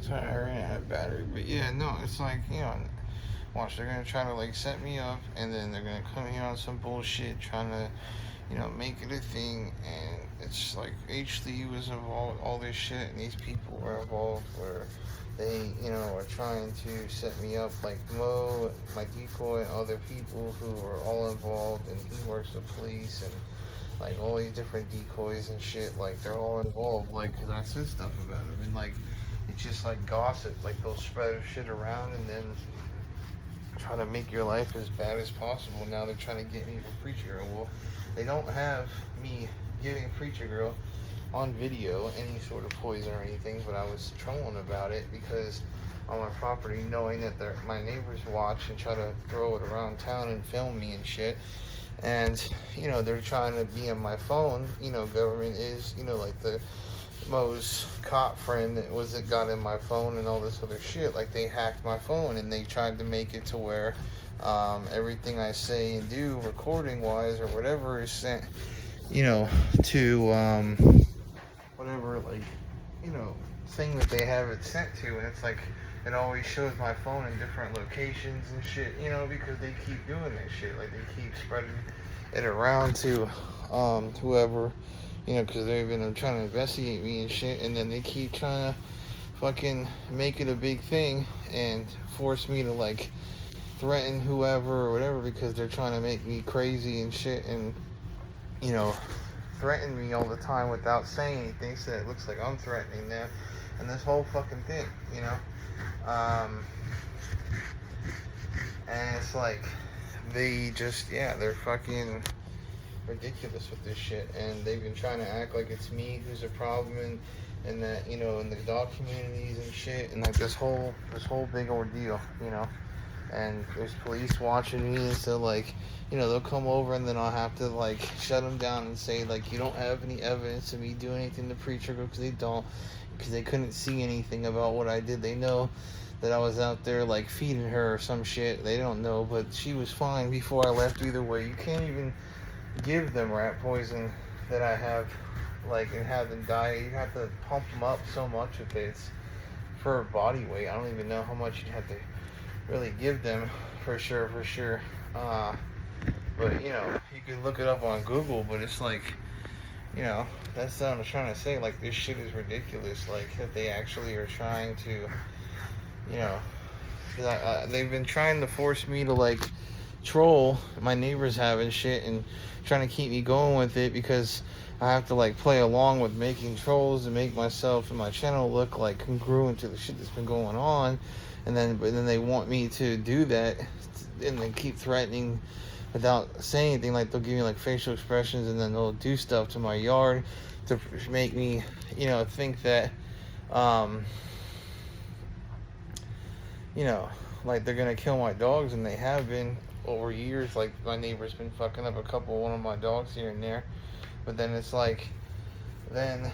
Sorry, I ran out of battery. But yeah, no, it's like, watch, they're gonna try to like set me up, and then they're gonna come here on some bullshit, trying to, make it a thing. And it's like HD was involved, all this shit, and these people were involved where they, are trying to set me up, like Mo, my decoy, and other people who are all involved, and he works with police, and like all these different decoys and shit, like they're all involved, like, cause I said stuff about him, and like, it's just like gossip, like they'll spread shit around and then try to make your life as bad as possible. Now they're trying to get me for Preacher Girl. Well, they don't have me giving Preacher Girl on video any sort of poison or anything, but I was trolling about it because on my property, knowing that my neighbors watch and try to throw it around town and film me and shit. And, they're trying to be on my phone. Government is, like the Mo's cop friend that got in my phone and all this other shit. Like, they hacked my phone and they tried to make it to where everything I say and do recording wise or whatever is sent, to whatever, like, thing that they have it sent to. And it's like, it always shows my phone in different locations and shit, because they keep doing that shit. Like, they keep spreading it around to whoever, because they've been trying to investigate me and shit, and then they keep trying to fucking make it a big thing and force me to, like, threaten whoever or whatever because they're trying to make me crazy and shit, and, threaten me all the time without saying anything, so it looks like I'm threatening them, and this whole fucking thing, and it's like, they just, they're fucking ridiculous with this shit, and they've been trying to act like it's me who's a problem, and that, in the dog communities and shit, and like this whole big ordeal, and there's police watching me, and so like, they'll come over and then I'll have to like shut them down and say like, you don't have any evidence of me doing anything to Preacher Girl, because they don't, because they couldn't see anything about what I did. They know that I was out there like feeding her or some shit. They don't know, but she was fine before I left either way. You can't even give them rat poison that I have, like, and have them die. You have to pump them up so much if it's for body weight. I don't even know how much you'd have to really give them for sure. But you can look it up on Google, but it's like, that's what I'm trying to say. Like, this shit is ridiculous. Like, that they actually are trying to, they've been trying to force me to like troll my neighbors having shit and trying to keep me going with it because I have to like play along with making trolls and make myself and my channel look like congruent to the shit that's been going on, but then they want me to do that and then keep threatening without saying anything. Like, they'll give me like facial expressions and then they'll do stuff to my yard to make me think that like they're gonna kill my dogs, and they have been over years. Like, my neighbor's been fucking up one of my dogs here and there, but then it's like, then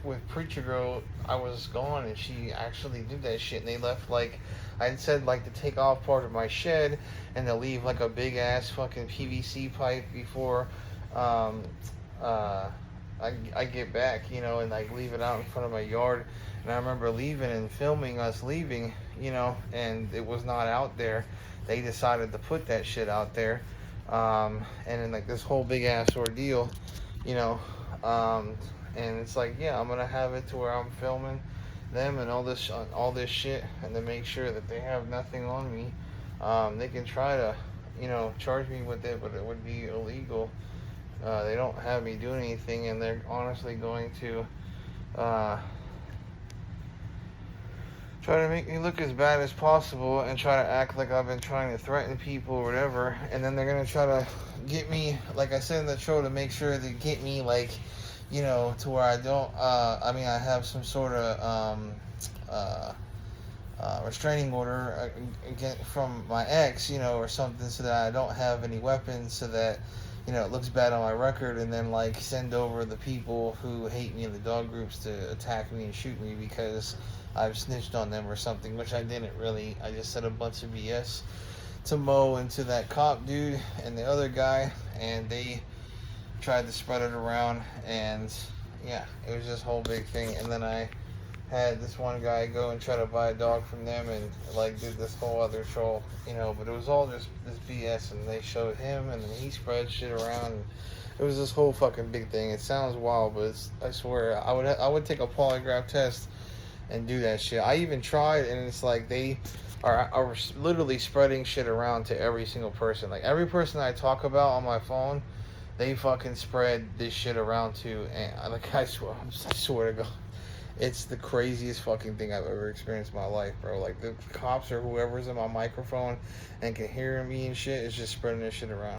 with Preacher Girl, I was gone and she actually did that shit, and they left, like, I said like to take off part of my shed and to leave like a big ass fucking PVC pipe before I get back, and like leave it out in front of my yard. And I remember leaving and filming us leaving, and it was not out there. They decided to put that shit out there, and then like this whole big ass ordeal, and it's like, I'm gonna have it to where I'm filming them and all this shit, and to make sure that they have nothing on me. They can try to, charge me with it, but it would be illegal. They don't have me doing anything, and they're honestly going to try to make me look as bad as possible and try to act like I've been trying to threaten people or whatever. And then they're going to try to get me, like I said in the show, to make sure they get me, like, to where I don't, I have some sort of restraining order from my ex, or something, so that I don't have any weapons, so that, it looks bad on my record, and then like send over the people who hate me in the dog groups to attack me and shoot me because I've snitched on them or something, which I didn't really. I just said a bunch of BS to Mo and to that cop dude and the other guy, and they tried to spread it around, and it was this whole big thing. And then I had this one guy go and try to buy a dog from them and like did this whole other troll, you know, but it was all just this BS, and they showed him and then he spread shit around, and it was this whole fucking big thing. It sounds wild, but I swear I would take a polygraph test and do that shit. I even tried, and it's like they are literally spreading shit around to every single person. Like every person I talk about on my phone, they fucking spread this shit around to, and like I swear to God, it's the craziest fucking thing I've ever experienced in my life, bro. Like the cops or whoever's in my microphone and can hear me and shit is just spreading this shit around.